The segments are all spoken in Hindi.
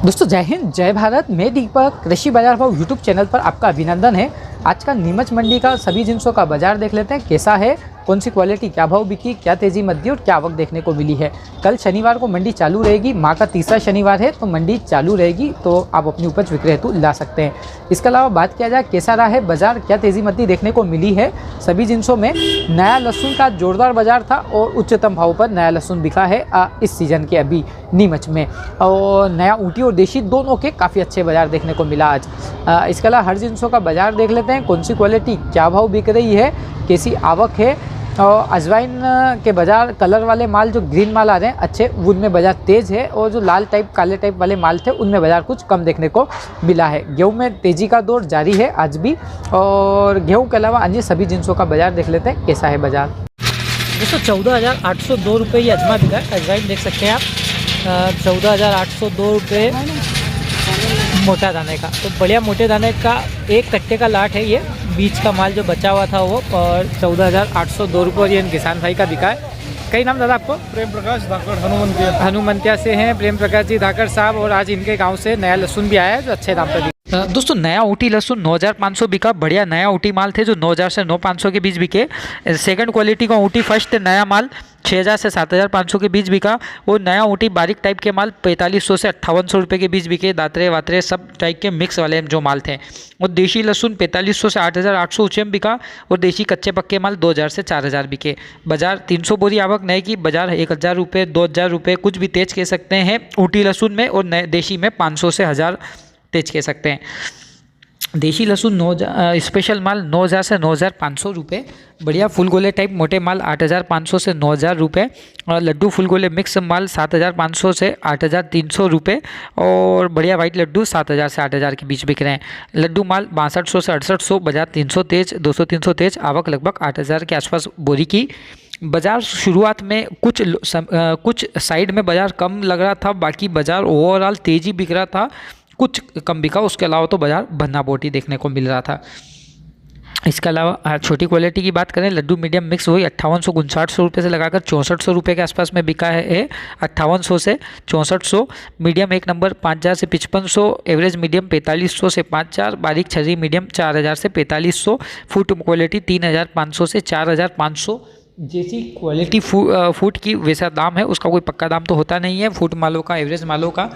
दोस्तों जय हिंद जय भारत। मैं दीपक कृषि बाजार भाव यूट्यूब चैनल पर आपका अभिनंदन है। आज का नीमच मंडी का सभी जिनसों का बाजार देख लेते हैं कैसा है, कौन सी क्वालिटी क्या भाव बिकी, क्या तेजी मध्य और क्या आवक देखने को मिली है। कल शनिवार को मंडी चालू रहेगी, माह का तीसरा शनिवार है तो मंडी चालू रहेगी, तो आप अपनी उपज विक्रय हेतु ला सकते हैं। इसके अलावा बात किया जाए कैसा रहा है बाजार, क्या तेजी मध्य देखने को मिली है। सभी जिनसों में नया लहसुन का जोरदार बाजार था और उच्चतम भाव पर नया लहसुन बिका है इस सीजन के अभी नीमच में। और नया ऊटी और देशी दोनों के काफ़ी अच्छे बाजार देखने को मिला आज। इसके अलावा हर जिनसों का बाजार देख लेते हैं, कौन सी क्वालिटी क्या भाव बिक रही है, कैसी आवक है। और अजवाइन के बाजार कलर वाले माल जो ग्रीन माल आ रहे हैं अच्छे, उनमें बाजार तेज़ है, और जो लाल टाइप काले टाइप वाले माल थे उनमें बाजार कुछ कम देखने को मिला है। गेहूं में तेज़ी का दौर जारी है आज भी। और गेहूं के अलावा अन्य सभी जिनसों का बाजार देख लेते हैं कैसा है बाजार। दोस्तों 14,802 रुपये ये अजमा बिका है। अजवाइन देख सकते हैं आप 14,802 रुपये मोटा दाने का। तो बढ़िया मोटे दाने का एक कट्टे का लाट है ये, बीच का माल जो बचा हुआ था वो, और 14,802 रुपये और ये किसान भाई का बिका है। कई नाम दादा आपको? प्रेम प्रकाश धाकड़ हनुमंतिया। हनुमंतिया से हैं प्रेम प्रकाश जी धाकड़ साहब, और आज इनके गांव से नया लहसुन भी आया है जो अच्छे दाम पर बिका। दोस्तों नया ऊटी लहसुन 9,500 बिका। बढ़िया नया ऊटी माल थे जो 9,000 से 9,500 के बीच बिके। सेकंड क्वालिटी का ऊटी फर्स्ट नया माल 6,000 से 7,500 के बीच बिका। और नया ऊटी बारीक टाइप के माल 4,500 से 5,800 रुपये के बीच बिके। दातरे वातरे सब टाइप के मिक्स वाले जो माल थे। और देशी लहसुन 4,500 से 8,800 ऊंचे में बिका। और देशी कच्चे पक्के माल 2,000 से 4,000 बिके। बाजार 300 बोरी आवक नए की, बाजार 1,000 रुपये 2,000 रुपये कुछ भी तेज कह सकते हैं ऊटी लहसुन में। और नए देशी में 500 से 1,000 तेज कह सकते हैं। देशी लहसुन स्पेशल माल 9,000 से 9,500 रुपये। बढ़िया फुल गोले टाइप मोटे माल 8,500 से 9,000 रुपये। और लड्डू फुल गोले मिक्स माल 7,500 से 8,300 रुपये। और बढ़िया वाइट लड्डू 7,000 से 8,000 के बीच बिक रहे हैं। लड्डू माल 6200 से 6800, बाजार 300 तेज 200-300 तेज, आवक लगभग 8,000 के आसपास बोरी की। बाजार शुरुआत में कुछ साइड में बाजार कम लग रहा था, बाकी बाजार ओवरऑल तेज़ी बिक रहा था, कुछ कम बिका। उसके अलावा तो बाजार भन्ना बोटी देखने को मिल रहा था। इसके अलावा छोटी क्वालिटी की बात करें, लड्डू मीडियम मिक्स वही 5859 रुपये से लगाकर 6400 रुपये के आसपास में बिका है। 5800 से 6400। मीडियम एक नंबर 5,000 से 5500, एवरेज मीडियम 4,500 से 5,000, बारीक छर्री मीडियम 4,000 से 4,500, फुट क्वालिटी 3,500 से 4,500। जैसी क्वालिटी फूट की वैसा दाम है, उसका कोई पक्का दाम तो होता नहीं है। फूट मालों का, एवरेज मालों का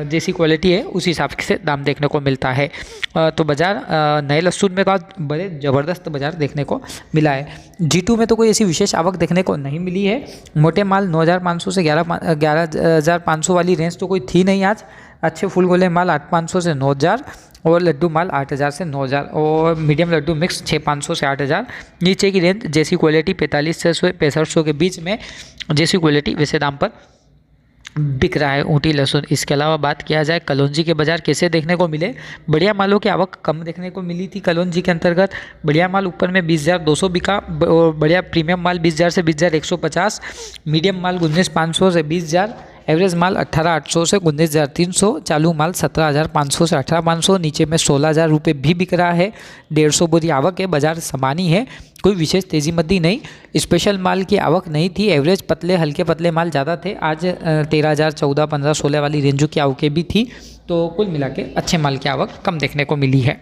जैसी क्वालिटी है उसी हिसाब से दाम देखने को मिलता है। तो बाज़ार नए लहसुन में का बड़े ज़बरदस्त बाज़ार देखने को मिला है। G2 में तो कोई ऐसी विशेष आवक देखने को नहीं मिली है। मोटे माल 9,500 से 11,500 वाली रेंज तो कोई थी नहीं आज। अच्छे फुल गोले माल 8,500 से 9,000, और लड्डू माल 8,000 से 9,000, और मीडियम लड्डू मिक्स 6,500 से 8,000। नीचे की रेंज जैसी क्वालिटी 45 से 6500 के बीच में, जैसी क्वालिटी वैसे दाम पर बिक रहा है ऊटी लहसुन। इसके अलावा बात किया जाए कलौंजी के बाज़ार कैसे देखने को मिले। बढ़िया मालों की आवक कम देखने को मिली थी कलौंजी के अंतर्गत। बढ़िया माल ऊपर में 20,200 बिका, और बढ़िया प्रीमियम माल 20,000 से 20,150, मीडियम माल 19,500 से 20,000, एवरेज माल 18,800 से 19,300, चालू माल 17,500 से 18,500, नीचे में 16,000 रुपये भी बिक रहा है। 150 बोरी आवक है, बाजार समानी है, कोई विशेष तेज़ी मद्दी नहीं। स्पेशल माल की आवक नहीं थी, एवरेज पतले हल्के पतले माल ज़्यादा थे। आज 13,000 14, 15, 16 वाली रेंजों की आवकें भी थी। तो कुल मिला के अच्छे माल की आवक कम देखने को मिली है।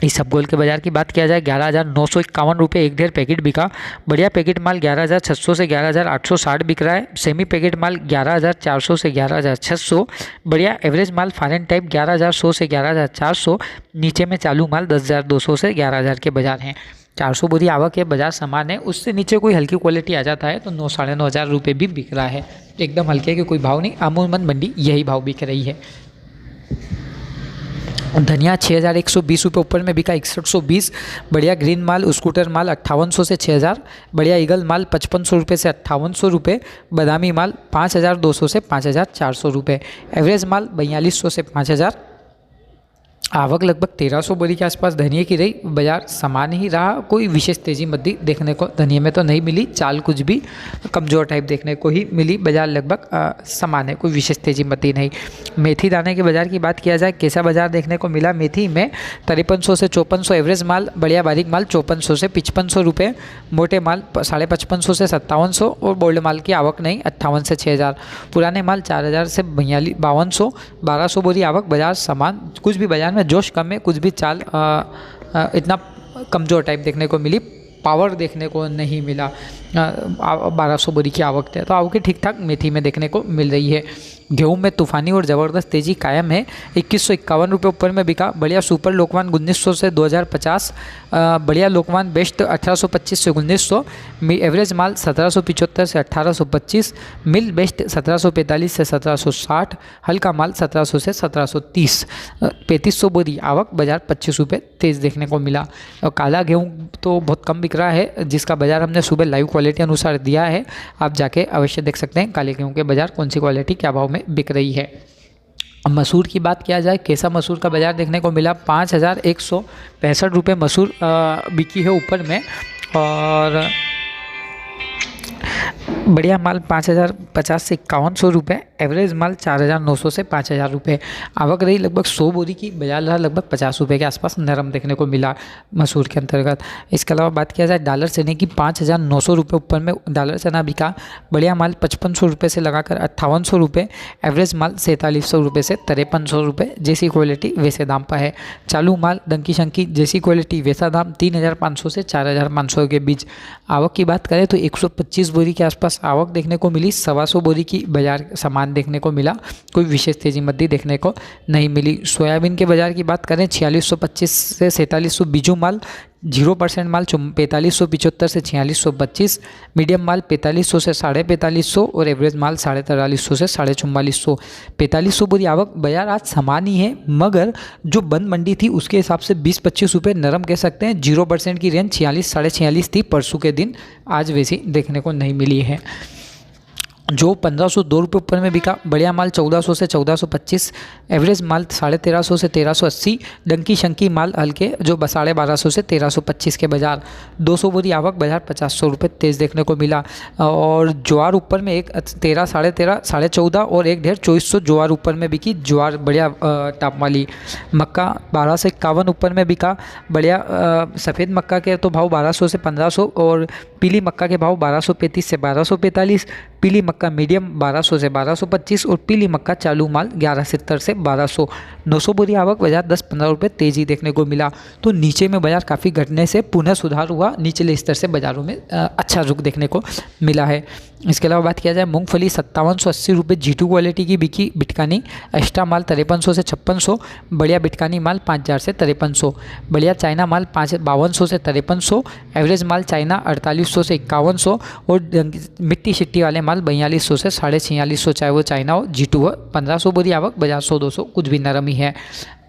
इस सब गोल के बाज़ार की बात किया जाए 11,951 रुपये एक 1.5 पैकेट बिका। बढ़िया पैकेट माल 11,600 से 11,860 बिक रहा है। सेमी पैकेट माल 11,400 से 11,600। बढ़िया एवरेज माल फॉरेन टाइप 11,100 से 11,400। नीचे में चालू माल 10,200 से 11,000 के बाज़ार हैं। 400 बोरी आवक है, बाजार समान है। उससे नीचे कोई हल्की क्वालिटी आ जाता है तो 9,500 रुपये भी बिक रहा है। एकदम हल्के के कोई भाव नहीं, अमूमन मंडी यही भाव बिक रही है। धनिया 6,120 रुपये ऊपर में बिका 6120। बढ़िया ग्रीन माल स्कूटर माल 5,800 से 6,000। बढ़िया ईगल माल 5,500 रुपये से 5,800 रुपये। बादामी माल 5,200 से 5,400 रुपये। एवरेज माल 4,200 से 5,000। आवक लगभग 1300 बोरी के आसपास धनिया की रही। बाजार समान ही रहा, कोई विशेष तेजी मद्दी देखने को धनिया में तो नहीं मिली। चाल कुछ भी कमजोर टाइप देखने को ही मिली। बाजार लगभग समान है, कोई विशेष तेजी मद्दी नहीं। मेथी दाने के बाजार की बात किया जाए, कैसा बाजार देखने को मिला मेथी में? 5300 से 5400 एवरेज माल, बढ़िया बारीक माल 5400 से 5500 रुपये, मोटे माल 5550 से 5700 और बोल्ड माल की आवक नहीं 58 से 6000। पुराने माल 4000 से 5200, 1200 बोरी आवक। बाजार समान, कुछ भी बाजार में जोश कम है, कुछ भी चाल इतना कमज़ोर टाइप देखने को मिली, पावर देखने को नहीं मिला। 1200 बोरी की आवक है, तो आवक ठीक ठाक मेथी में देखने को मिल रही है। गेहूं में तूफानी और ज़बरदस्त तेज़ी कायम है। 2151 रुपये ऊपर में बिका। बढ़िया सुपर लोकवान 1900 से 2050, बढ़िया लोकवान बेस्ट 1825 से 1900, एवरेज माल 1775 से 1825, मिल बेस्ट 1745 से 1760, हल्का माल 1700 से 1730। 3500 बोरी आवक, बाजार 25 रुपये तेज़ देखने को मिला। और काला गेहूँ तो बहुत कम बिक रहा है, जिसका बाजार हमने सुबह लाइव क्वालिटी अनुसार दिया है, आप जाके अवश्य देख सकते हैं काले गेहूँ के बाजार कौन सी क्वालिटी क्या भाव में बिक रही है। अब मसूर की बात किया जाए, कैसा मसूर का बाजार देखने को मिला? 5165 रुपये मसूर बिकी है ऊपर में, और बढ़िया माल 5050 से 5100 रुपये, एवरेज माल 4900 से 5000 रुपये। आवक रही लगभग 100 बोरी की, बाजार रहा लगभग 50 रुपये के आसपास नरम देखने को मिला मसूर के अंतर्गत। इसके अलावा बात किया जाए डॉलर चने की, 5900 रुपये ऊपर में डॉलर चना बिका। बढ़िया माल 5500 रुपये से लगाकर 5800 रुपये, एवरेज माल 4700 रुपये से 5300 रुपये। जैसी क्वालिटी वैसे दाम पर है। चालू माल डंकी शंकी जैसी क्वालिटी वैसा दाम, 3500 से 4500 के बीच। आवक की बात करें तो 125 बोरी के आसपास आवक देखने को मिली। 125 बोरी की बाजार सामान देखने को मिला, कोई विशेष तेजी मद्दी देखने को नहीं मिली। सोयाबीन के बाजार की बात करें, 4625 से 4700 बीजू माल, 0% माल 4575 से 4625, मीडियम माल 4500 से 4550 और एवरेज माल 4350 से 4450। 4500 बोरी आवक। बाजार आज समान ही है, मगर जो बंद मंडी थी उसके हिसाब से 20-25 रुपये नरम कह सकते हैं। 0% की रेंज 46 साढ़े 46 थी परसों के दिन, आज वैसी देखने को नहीं मिली है। जो 1502 रुपये ऊपर में बिका। बढ़िया माल 1400 से 1425, एवरेज माल 1350 से 1380, डंकी शंकी माल हल्के जो 1250 से 1325 के बाजार। 200 बोरी आवक, बाजार 500 रुपये तेज़ देखने को मिला। और ज्वार ऊपर में एक 13 साढ़े 13 साढ़े 14 और एक 2400 ज्वार ऊपर में बिकी। ज्वार बढ़िया टाप वाली। मक्का 12 से 51 ऊपर में बिका। बढ़िया सफ़ेद मक्का के तो भाव 1200 से 1500 और पीली मक्का के भाव 1235 से 1245। पीली मक्का मीडियम 1200 से 1225 और पीली मक्का चालू माल 1170 से 1200। 900 बोरी आवक, बाजार 10-15 रुपये तेज़ी देखने को मिला। तो नीचे में बाजार काफ़ी घटने से पुनः सुधार हुआ, निचले स्तर से बाज़ारों में अच्छा रुख देखने को मिला है। इसके अलावा बात किया जाए मूंगफली 5780 रुपये G2 क्वालिटी की बिकी। बिटकानी एक्स्ट्रा माल 5300 से 5600, बढ़िया बिटकानी माल 5000 से 5300, बढ़िया चाइना माल 5200 से 5300, एवरेज माल चाइना 4800 से 5100 और मिट्टी शिट्टी वाले माल 4200 से 4650, चाहे वो चाइना हो G2 हो। 1500 बोरी आवक, बाजार 100-200 कुछ भी नरम ही है।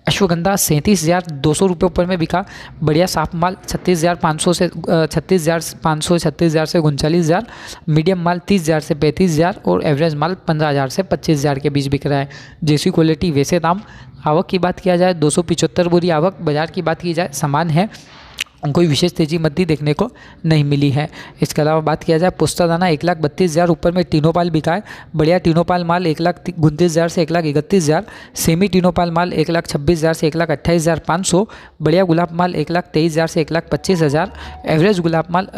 अश्वगंधा 37,200 रुपये ऊपर में बिका। बढ़िया साफ माल 36,500 से 36,500, 36,000 से 39,000, मीडियम माल 30,000 से 35,000 और एवरेज माल 15,000 से 25,000 के बीच बिक रहा है। जैसी क्वालिटी वैसे दाम। आवक की बात किया जाए 275 बोरी आवक, बाजार की बात की जाए समान है, कोई विशेष तेजी मद्दी देखने को नहीं मिली है। इसके अलावा बात किया जाए पोस्ता दाना 1,32,000 ऊपर में टीनोपाल बिका है। बढ़िया टीनोपाल माल 1,29,000 से 1,31,000, सेमी टीनोपाल माल 1,26,000 से 1,28,500, बढ़िया गुलाब माल 1,23,000 से 1,25,000, एवरेज गुलाब माल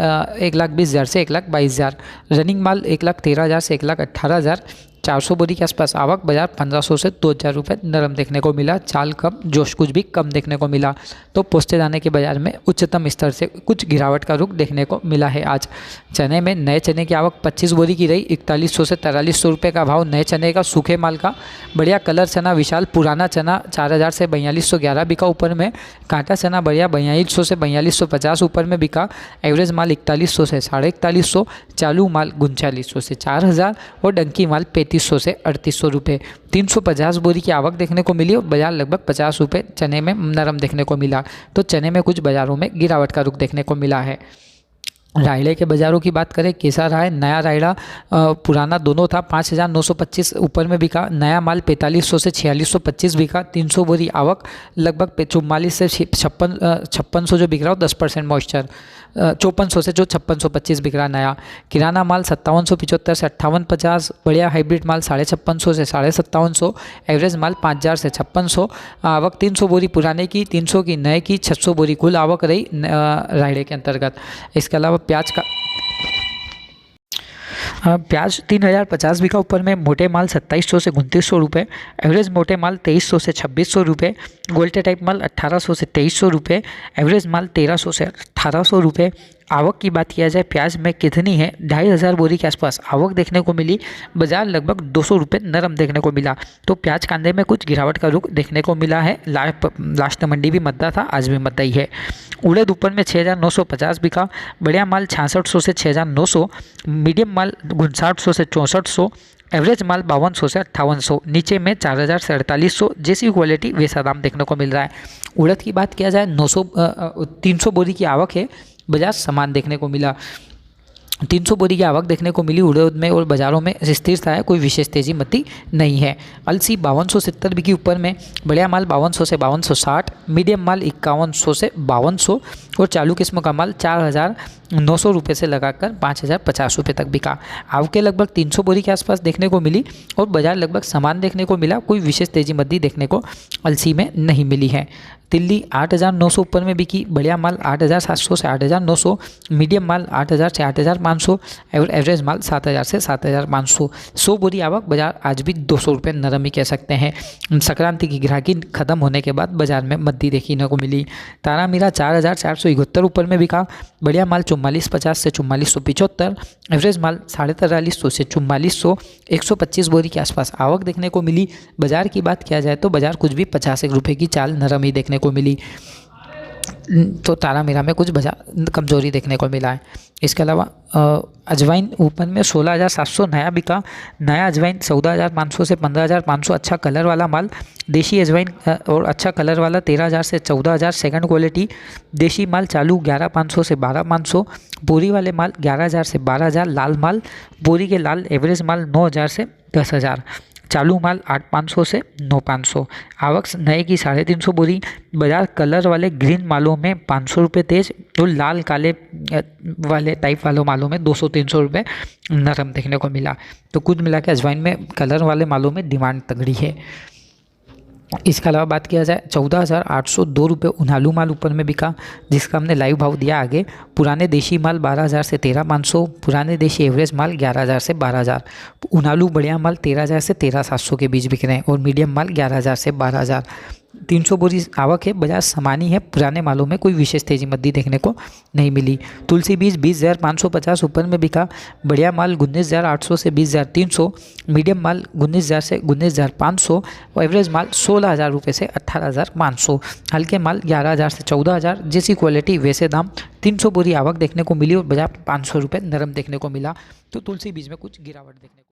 1,20,000 से 1,22,000, रनिंग माल 1,13,000 से 1,18,000। 400 बोरी के आसपास आवक, बाजार 1500 से 2000 रुपये नरम देखने को मिला। चाल कम, जोश कुछ भी कम देखने को मिला। तो पोस्ते दाने के बाजार में उच्चतम स्तर से कुछ गिरावट का रुख देखने को मिला है आज। चने में नए चने की आवक 25 बोरी की रही। 4100 से 4300 रुपये का भाव नए चने का, सूखे माल का। बढ़िया कलर चना विशाल, पुराना चना 4000 से 4211 बिका ऊपर में। कांटा चना बढ़िया 4200 से 4250 ऊपर में बिका। एवरेज माल 4100 से 4150, चालू माल 3900 से 4000 और डंकी माल 3500 से 3800 रुपये। 350 बोरी की आवक देखने को मिली और बाजार लगभग 50 रुपये चने में नरम देखने को मिला। तो चने में कुछ बाज़ारों में गिरावट का रुख देखने को मिला है। रायड़े के बाज़ारों की बात करें कैसा रहा है। नया रायड़ा पुराना दोनों था 5,925 ऊपर में बिका। नया माल 4500 से 4625 बिका। 300 बोरी आवक, लगभग 44 से 5600 जो बिक रहा हो 10% मॉइस्चर। 5400 से जो 5625 बिक रहा नया। किराना माल 5775 से 5850। बढ़िया हाइब्रिड माल 5650 से 5750। एवरेज माल 5000 से 5600। आवक 300 बोरी पुराने की, 300 की नए की, 600 बोरी कुल आवक रही रायड़े के अंतर्गत। इसके अलावा प्याज का प्याज 3050 बिका ऊपर में। मोटे माल 2700 से 2900 रुपये। एवरेज मोटे माल 2300 से 2600 रुपये। गोल्टे टाइप माल 1800 से 2300 रुपये। एवरेज माल 1300 से 1800 रुपये। आवक की बात किया जाए प्याज में कितनी है, 2500 बोरी के आसपास आवक देखने को मिली। बाजार लगभग 200 रुपये नरम देखने को मिला। तो प्याज कांदे में कुछ गिरावट का रुख देखने को मिला है। लास्ट मंडी भी मद्दा था, आज भी मद्दा ही है। उड़द ऊपर में 6950 बिका। बढ़िया माल 6600 से 6900। मीडियम माल 5900 से 6400। एवरेज माल 5200 से 5800। नीचे में 4000 से 4800। जैसी क्वालिटी वैसा दाम देखने को मिल रहा है। उड़द की बात किया जाए 300 बोरी की आवक है। बाजार समान देखने को मिला। 300 बोरी की आवक देखने को मिली उड़द में और बाज़ारों में स्थिरता है, कोई विशेष तेजी मती नहीं है। अलसी 5270 बिकी ऊपर में। बढ़िया माल 5200 से 5260। मीडियम माल 5100 से 5200 और चालू किस्म का माल 4900 रुपये से लगाकर 5050 रुपये तक बिका। आवकें लगभग 300 बोरी के आसपास देखने को मिली और बाजार लगभग समान देखने को मिला, कोई विशेष तेजी मद्दी देखने को अलसी में नहीं मिली है। तिल्ली 8900 ऊपर में बिकी। बढ़िया माल 8700 से 8900। मीडियम माल 8000 से 8500 और एवरेज माल 7000 से 7500। 100 बोरी आवक, बाजार आज भी 200 रुपये नरम ही कह सकते हैं। संक्रांति की ग्राहकी खत्म होने के बाद बाजार में मद्दी देखने को मिली। तारा मीरा 4471 ऊपर में बिका। बढ़िया माल 4450 से 4475। एवरेज माल 4350 से 4400। 125 बोरी के आसपास आवक देखने को मिली। बाजार की बात किया जाए तो बाजार कुछ भी 50 रुपये की चाल नरम ही देखने को मिली। तो तारा मीरा में कुछ बाजार कमजोरी देखने को मिला है। इसके अलावा अजवाइन ऊपर में 16700 नया बिका। नया अजवाइन 14500 से 15500। अच्छा कलर वाला माल देशी अजवाइन और अच्छा कलर वाला 13000 से 14000 सेकंड क्वालिटी। देशी माल चालू 11500 से 12500। बोरी वाले माल 11000 से 12000। लाल माल बोरी के लाल एवरेज माल 9000 से 10000। चालू माल 8500 से 9500। आवक नए की 350 बोरी। बाजार कलर वाले ग्रीन मालों में 500 रुपये तेज और लाल काले वाले टाइप वालों मालों में 200-300 रुपये नरम देखने को मिला। तो कुछ मिला के अजवाइन में कलर वाले मालों में डिमांड तगड़ी है। इसके अलावा बात किया जाए 14802 रुपये उनालू माल ऊपर में बिका, जिसका हमने लाइव भाव दिया आगे। पुराने देशी माल 12000 से 13500। पुराने देशी एवरेज माल 11000 से 12000। उनालू बढ़िया माल 13000 से 13700 के बीच बिक रहे हैं और मीडियम माल 11000 से 12000। 300 बोरी आवक है। बाजार समानी है। पुराने मालों में कोई विशेष तेजी मद्दी देखने को नहीं मिली। तुलसी बीज 20550 ऊपर में बिका। बढ़िया माल 19800 से 20300। मीडियम माल 19000 से 19500 और एवरेज माल 16000 रुपये से 18500। हल्के माल 11000 से 14000। जैसी क्वालिटी वैसे दाम। 300 बोरी आवक देखने को मिली और बाजार 500 रुपये नरम देखने को मिला। तो तुलसी बीज में कुछ गिरावट देखने को